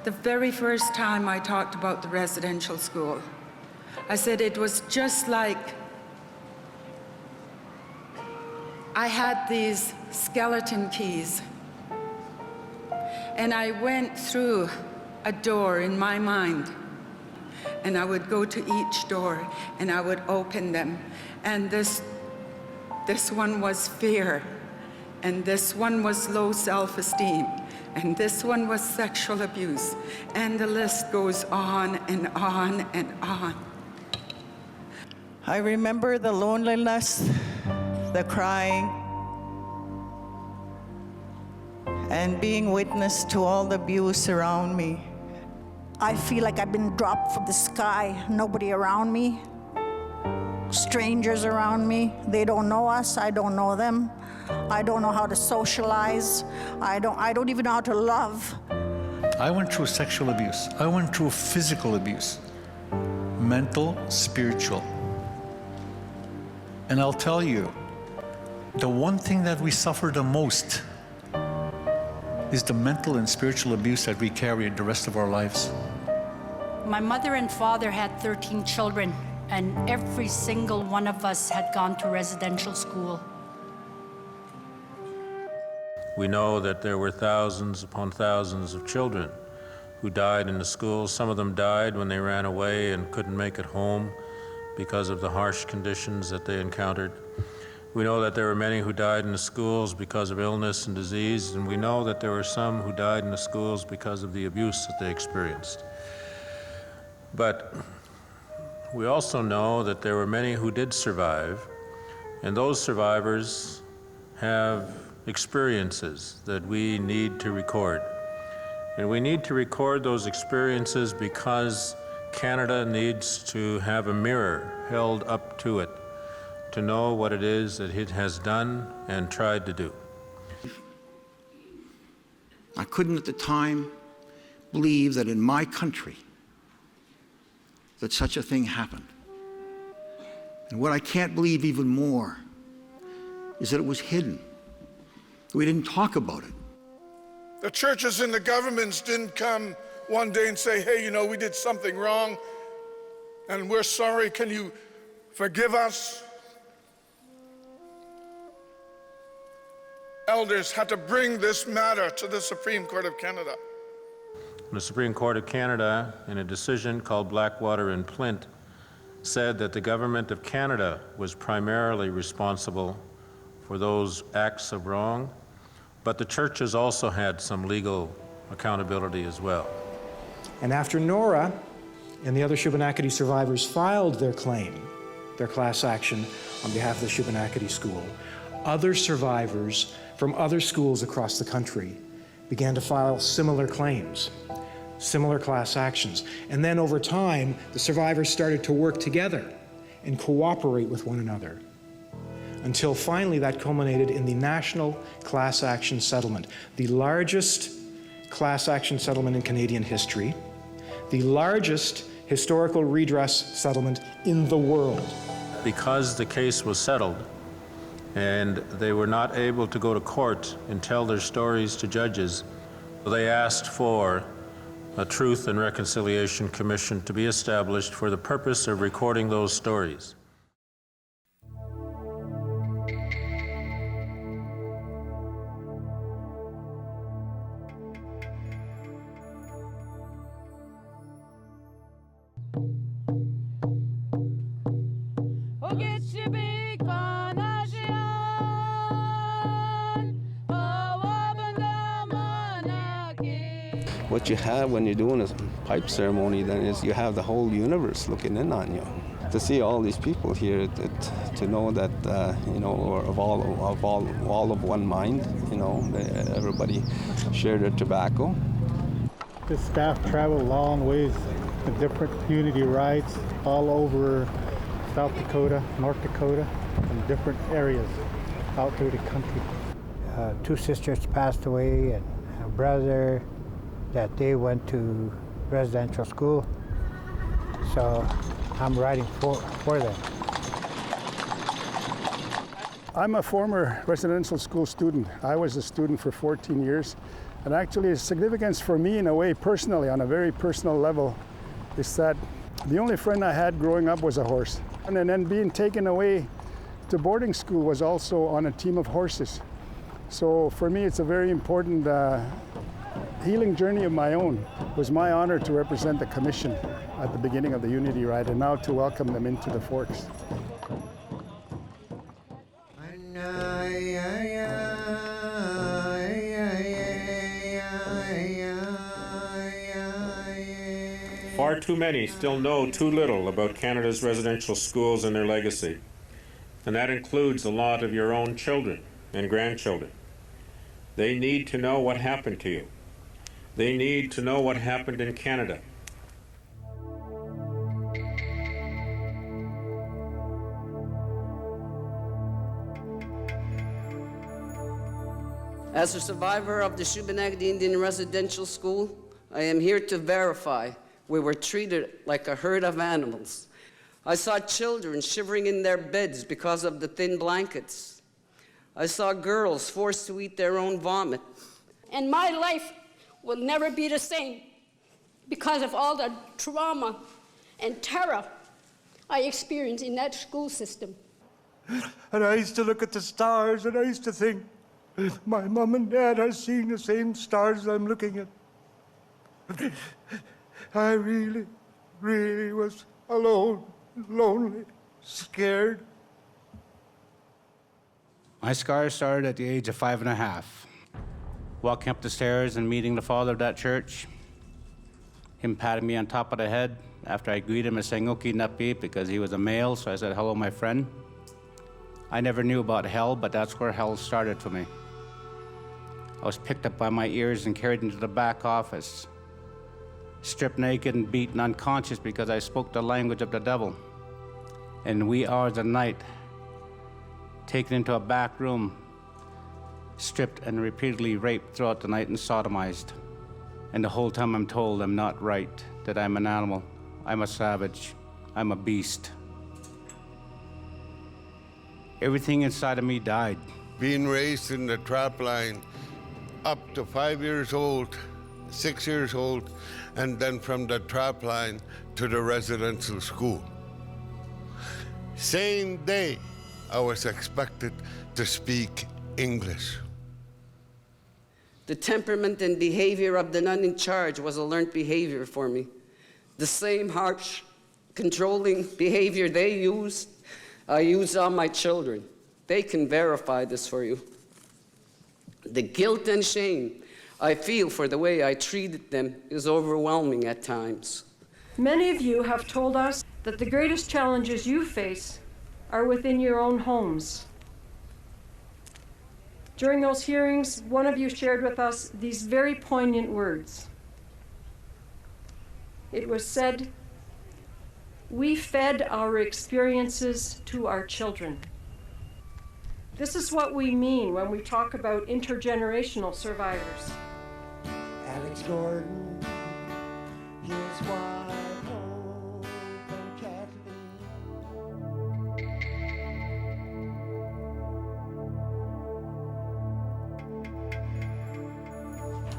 the very first time I talked about the residential school. I said it was just like I had these skeleton keys, and I went through a door in my mind, and I would go to each door and I would open them, and this one was fear, and this one was low self-esteem, and this one was sexual abuse, and the list goes on and on and on. I remember the loneliness, the crying, and being witness to all the abuse around me. I feel like I've been dropped from the sky. Nobody around me, strangers around me. They don't know us, I don't know them. I don't know how to socialize. I don't even know how to love. I went through sexual abuse. I went through physical abuse, mental, spiritual. And I'll tell you, the one thing that we suffer the most is the mental and spiritual abuse that we carry the rest of our lives. My mother and father had 13 children, and every single one of us had gone to residential school. We know that there were thousands upon thousands of children who died in the schools. Some of them died when they ran away and couldn't make it home because of the harsh conditions that they encountered. We know that there were many who died in the schools because of illness and disease, and we know that there were some who died in the schools because of the abuse that they experienced. But we also know that there were many who did survive, and those survivors have experiences that we need to record. And we need to record those experiences because Canada needs to have a mirror held up to it to know what it is that it has done and tried to do. I couldn't at the time believe that in my country that such a thing happened. And what I can't believe even more is that it was hidden. We didn't talk about it. The churches and the governments didn't come one day and say, hey, you know, we did something wrong and we're sorry, can you forgive us? Elders had to bring this matter to the Supreme Court of Canada. The Supreme Court of Canada, in a decision called Blackwater and Plint, said that the government of Canada was primarily responsible for those acts of wrong, but the churches also had some legal accountability as well. And after Nora and the other Shubenacadie survivors filed their claim, their class action on behalf of the Shubenacadie School, other survivors from other schools across the country began to file similar claims, similar class actions. And then over time, the survivors started to work together and cooperate with one another, until finally that culminated in the National Class Action Settlement, the largest class action settlement in Canadian history, the largest historical redress settlement in the world. Because the case was settled and they were not able to go to court and tell their stories to judges, they asked for a Truth and Reconciliation Commission to be established for the purpose of recording those stories. What you have when you're doing a pipe ceremony then is you have the whole universe looking in on you. To see all these people here, to know that you know, we're all of one mind. You know, everybody share their tobacco. The staff travel long ways, the different community rides all over South Dakota, North Dakota, and different areas out through the country. 2 sisters passed away, and a brother that they went to residential school, so I'm writing for them. I'm a former residential school student. I was a student for 14 years. And actually, the significance for me, in a way, personally, on a very personal level, is that the only friend I had growing up was a horse. And then being taken away to boarding school was also on a team of horses. So for me, it's a very important healing journey of my own. It was my honor to represent the commission at the beginning of the Unity Ride, and now to welcome them into the Forks. Far too many still know too little about Canada's residential schools and their legacy. And that includes a lot of your own children and grandchildren. They need to know what happened to you. They need to know what happened in Canada. As a survivor of the Shubenacadie Indian Residential School, I am here to verify we were treated like a herd of animals. I saw children shivering in their beds because of the thin blankets. I saw girls forced to eat their own vomit. And my life will never be the same because of all the trauma and terror I experienced in that school system. And I used to look at the stars and I used to think, my mom and dad are seeing the same stars I'm looking at. I really, really was alone, lonely, scared. My scars started at the age of 5.5. Walking up the stairs and meeting the father of that church, him patting me on top of the head after I greeted him and saying, "Oki napi," because he was a male, so I said, "Hello, my friend." I never knew about hell, but that's where hell started for me. I was picked up by my ears and carried into the back office, stripped naked and beaten unconscious because I spoke the language of the devil. In wee hours of the night, taken into a back room, stripped and repeatedly raped throughout the night and sodomized. And the whole time I'm told I'm not right, that I'm an animal, I'm a savage, I'm a beast. Everything inside of me died. Being raised in the trap line up to 5 years old, 6 years old, and then from the trap line to the residential school. Same day, I was expected to speak English. The temperament and behavior of the nun in charge was a learned behavior for me. The same harsh, controlling behavior they used, I used on my children. They can verify this for you. The guilt and shame I feel for the way I treated them is overwhelming at times. Many of you have told us that the greatest challenges you face are within your own homes. During those hearings, one of you shared with us these very poignant words. It was said, "We fed our experiences to our children." This is what we mean when we talk about intergenerational survivors. Alex Gordon, his wife, Hope, and Kathleen.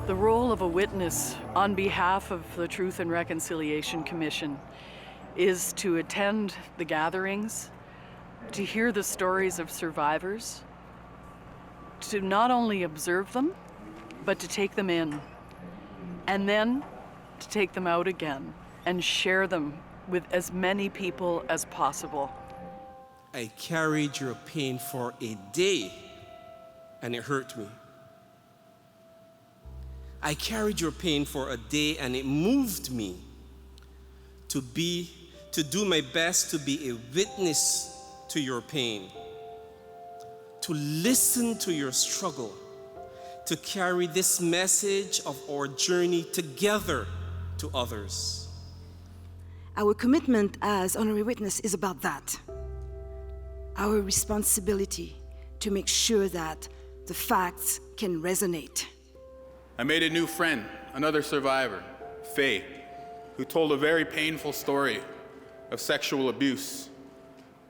The role of a witness on behalf of the Truth and Reconciliation Commission is to attend the gatherings, to hear the stories of survivors, to not only observe them, but to take them in, and then to take them out again and share them with as many people as possible. I carried your pain for a day, and it hurt me. I carried your pain for a day, and it moved me to do my best to be a witness to your pain, to listen to your struggle, to carry this message of our journey together to others. Our commitment as honorary witness is about that. Our responsibility to make sure that the facts can resonate. I made a new friend, another survivor, Faye, who told a very painful story of sexual abuse.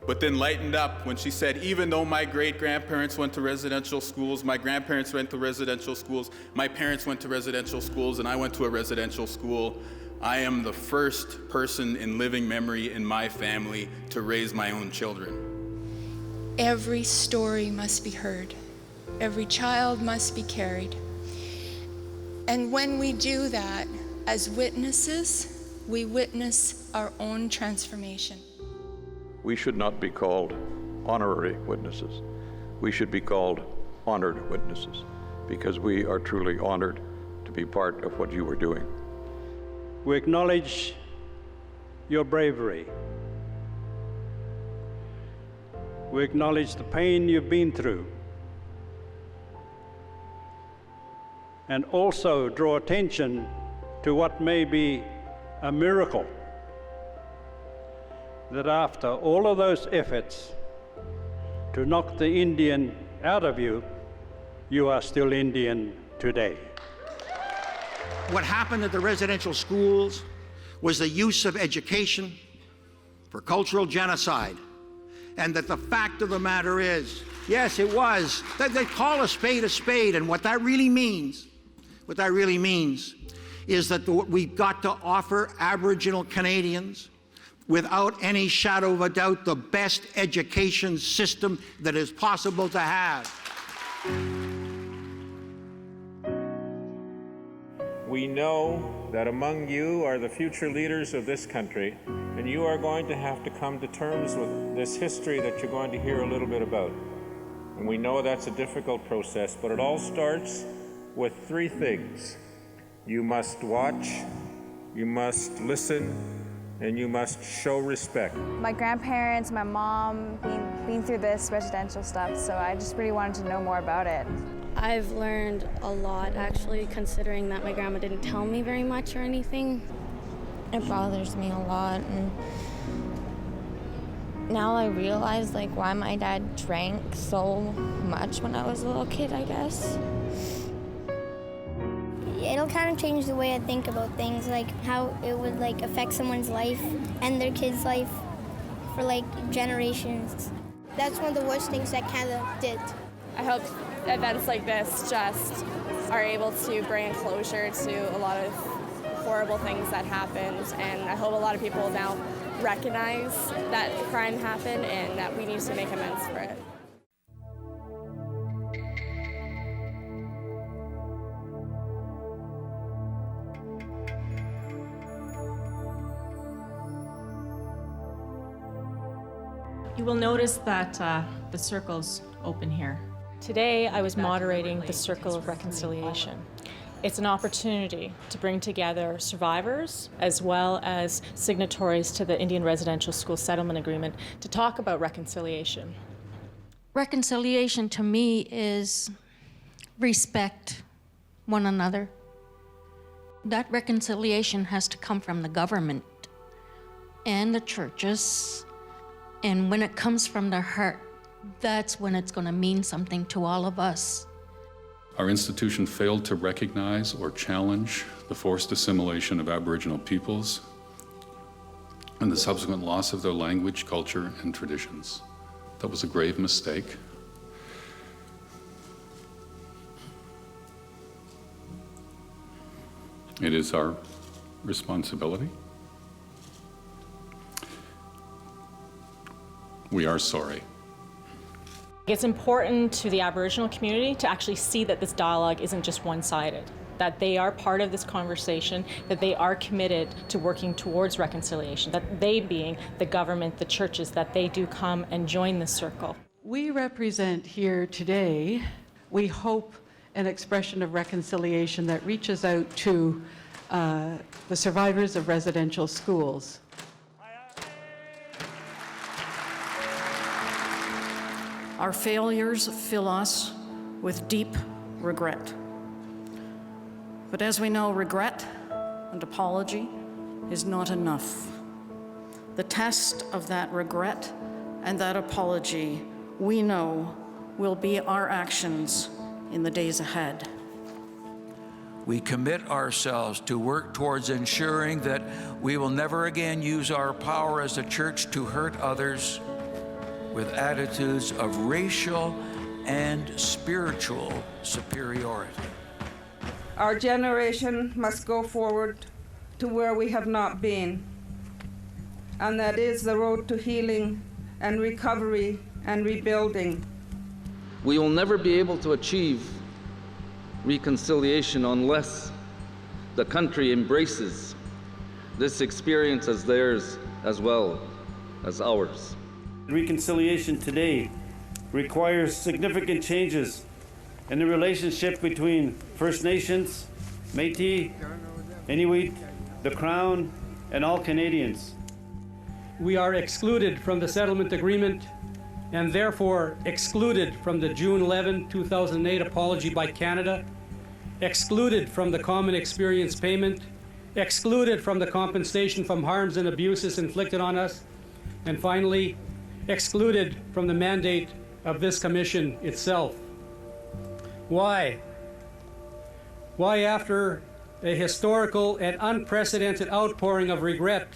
but then lightened up when she said, even though my great-grandparents went to residential schools, my grandparents went to residential schools, my parents went to residential schools, and I went to a residential school, I am the first person in living memory in my family to raise my own children. Every story must be heard. Every child must be carried. And when we do that, as witnesses, we witness our own transformation. We should not be called honorary witnesses. We should be called honored witnesses, because we are truly honored to be part of what you were doing. We acknowledge your bravery. We acknowledge the pain you've been through, and also draw attention to what may be a miracle, that after all of those efforts to knock the Indian out of you, you are still Indian today. What happened at the residential schools was the use of education for cultural genocide. And that the fact of the matter is, yes, it was. They call a spade, and what that really means is that we've got to offer Aboriginal Canadians, without any shadow of a doubt, the best education system that is possible to have. We know that among you are the future leaders of this country, and you are going to have to come to terms with this history that you're going to hear a little bit about. And we know that's a difficult process, but it all starts with three things. You must watch, you must listen, and you must show respect. My grandparents, my mom, been through this residential stuff, so I just really wanted to know more about it. I've learned a lot, actually, considering that my grandma didn't tell me very much or anything. It bothers me a lot, and now I realize like why my dad drank so much when I was a little kid, I guess. It'll kind of change the way I think about things, like how it would like affect someone's life and their kid's life for like generations. That's one of the worst things that Canada did. I hope events like this just are able to bring closure to a lot of horrible things that happened, and I hope a lot of people now recognize that the crime happened and that we need to make amends for it. You will notice that the circle's open here. Today, I was moderating the Circle of Reconciliation. It's an opportunity to bring together survivors as well as signatories to the Indian Residential School Settlement Agreement to talk about reconciliation. Reconciliation to me is respect one another. That reconciliation has to come from the government and the churches. And when it comes from the heart, that's when it's going to mean something to all of us. Our institution failed to recognize or challenge the forced assimilation of Aboriginal peoples and the subsequent loss of their language, culture, and traditions. That was a grave mistake. It is our responsibility. We are sorry. It's important to the Aboriginal community to actually see that this dialogue isn't just one-sided, that they are part of this conversation, that they are committed to working towards reconciliation, that they being the government, the churches, that they do come and join this circle. We represent here today, we hope, an expression of reconciliation that reaches out to the survivors of residential schools. Our failures fill us with deep regret. But as we know, regret and apology is not enough. The test of that regret and that apology, we know, will be our actions in the days ahead. We commit ourselves to work towards ensuring that we will never again use our power as a church to hurt others with attitudes of racial and spiritual superiority. Our generation must go forward to where we have not been, and that is the road to healing and recovery and rebuilding. We will never be able to achieve reconciliation unless the country embraces this experience as theirs as well as ours. Reconciliation today requires significant changes in the relationship between First Nations, Métis, Inuit, the Crown, and all Canadians. We are excluded from the settlement agreement and therefore excluded from the June 11, 2008 apology by Canada, excluded from the common experience payment, excluded from the compensation from harms and abuses inflicted on us, and finally, excluded from the mandate of this commission itself. Why? Why, after a historical and unprecedented outpouring of regret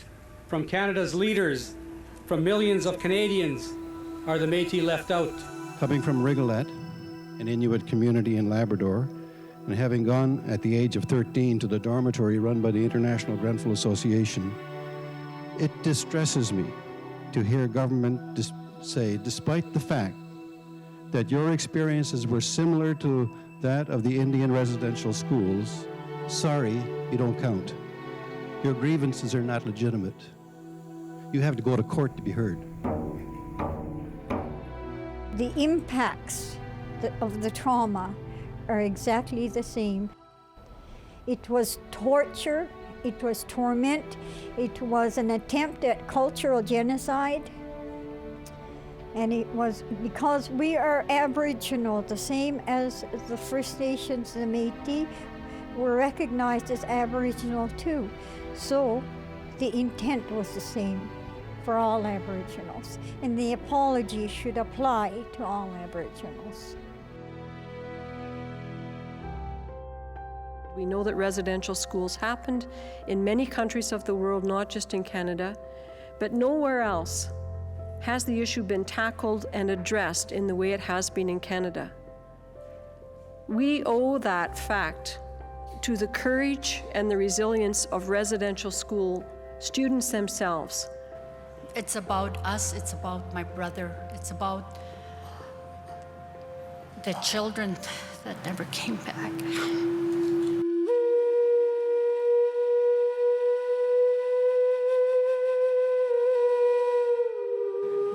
from Canada's leaders, from millions of Canadians, are the Métis left out? Coming from Rigolet, an Inuit community in Labrador, and having gone at the age of 13 to the dormitory run by the International Grenfell Association, it distresses me to hear government say, despite the fact that your experiences were similar to that of the Indian residential schools, sorry, you don't count. Your grievances are not legitimate. You have to go to court to be heard. The impacts of the trauma are exactly the same. It was torture, it was torment, it was an attempt at cultural genocide, and it was because we are Aboriginal, the same as the First Nations, the Métis, were recognized as Aboriginal too. So the intent was the same for all Aboriginals, and the apology should apply to all Aboriginals. We know that residential schools happened in many countries of the world, not just in Canada, but nowhere else has the issue been tackled and addressed in the way it has been in Canada. We owe that fact to the courage and the resilience of residential school students themselves. It's about us, it's about my brother, it's about the children that never came back.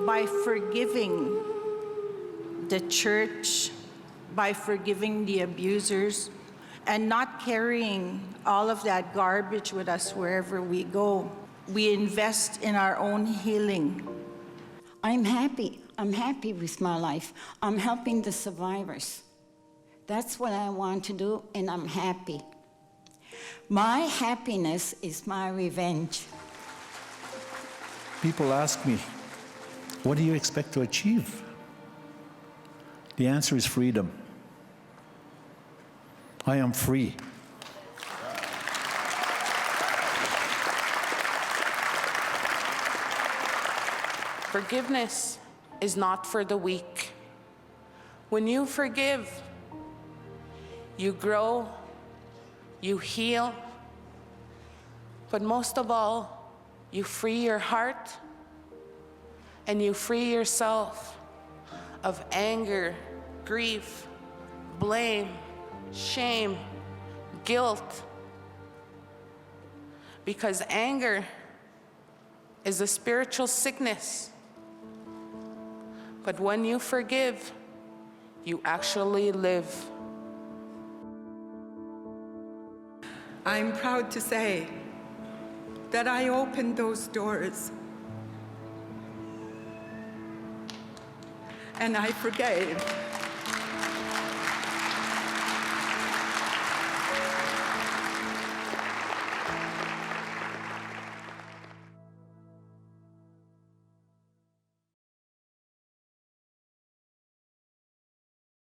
By forgiving the church, by forgiving the abusers, and not carrying all of that garbage with us wherever we go, we invest in our own healing. I'm happy. I'm happy with my life. I'm helping the survivors. That's what I want to do, and I'm happy. My happiness is my revenge. People ask me, what do you expect to achieve? The answer is freedom. I am free. Forgiveness is not for the weak. When you forgive, you grow, you heal, but most of all, you free your heart and you free yourself of anger, grief, blame, shame, guilt. Because anger is a spiritual sickness. But when you forgive, you actually live. I'm proud to say that I opened those doors and I forgave.